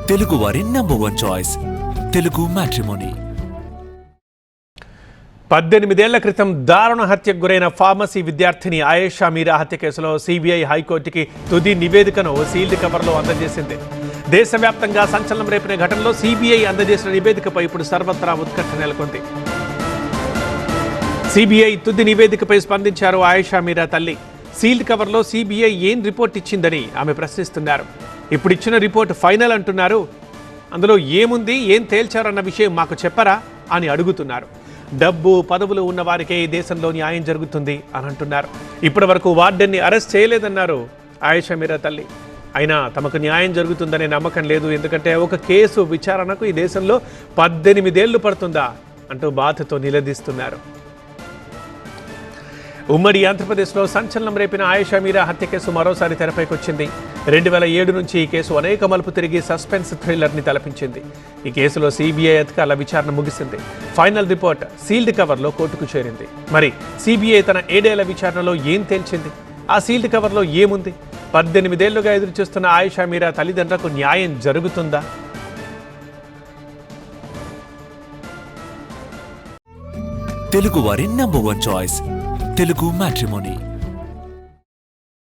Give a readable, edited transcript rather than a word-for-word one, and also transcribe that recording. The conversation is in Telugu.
తెలుగు వారి #1 చాయిస్ తెలుగు మ్యాట్రిమోనీ. 18 ఏళ్ల క్రితం దారుణ హత్యకు గురైన ఫార్మసీ విద్యార్థిని ఆయేషా మీరా హత్య కేసులో సిబిఐ హైకోర్టుకి తుది నివేదికను సీల్డ్ కవర్లో అందజేసింది. దేశవ్యాప్తంగా సంచలనం రేపిన ఘటనలో సిబిఐ అందజేసిన నివేదికపై ఇప్పుడు సర్వత్రా ఉత్కంఠ నెలకొంది. సిబిఐ తుది నివేదికపై స్పందించారు ఆయేషా మీరా తల్లి. సీల్డ్ కవర్లో సిబిఐ ఏం రిపోర్ట్ ఇచ్చిందని ఆమె ప్రశ్నిస్తున్నారు. ఇప్పుడు ఇచ్చిన రిపోర్ట్ ఫైనల్ అంటున్నారు. అందులో ఏముంది, ఏం తేల్చారన్న విషయం మాకు చెప్పరా అని అడుగుతున్నారు. డబ్బు పదవులు ఉన్న వారికే ఈ దేశంలో న్యాయం జరుగుతుంది అని అంటున్నారు. ఇప్పటి వరకు వార్డెన్ని అరెస్ట్ చేయలేదన్నారు ఆయేషా మీరా తల్లి. అయినా తమకు న్యాయం జరుగుతుందనే నమ్మకం లేదు, ఎందుకంటే ఒక కేసు విచారణకు ఈ దేశంలో 18 ఏళ్లు పడుతుందా అంటూ బాధతో నిలదీస్తున్నారు. ఉమ్మడి ఆంధ్రప్రదేశ్లో సంచలనం రేపిన ఆయేషా మీరా హత్య కేసు మరోసారి తెరపైకి వచ్చింది. 2007 నుంచి ఈ కేసు అనేక మలుపు తిరిగి సస్పెన్స్ థ్రిల్లర్ని తలపించింది. ఈ కేసులో సిబిఐ అధికారుల విచారణ ముగిసింది. ఫైనల్ రిపోర్ట్ సీల్డ్ కవర్లో కోర్టుకు చేరింది. మరి సిబిఐ తన 7 ఏళ్ల విచారణలో ఏం తేల్చింది? ఆ సీల్డ్ కవర్లో ఏముంది? 18 ఏళ్లుగా ఎదురుచూస్తున్న ఆయేషా మీరా తల్లిదండ్రులకు న్యాయం జరుగుతుందా? తెలుగు వారి #1 చాయిస్ తెలుగు మ్యాట్రిమోనీ.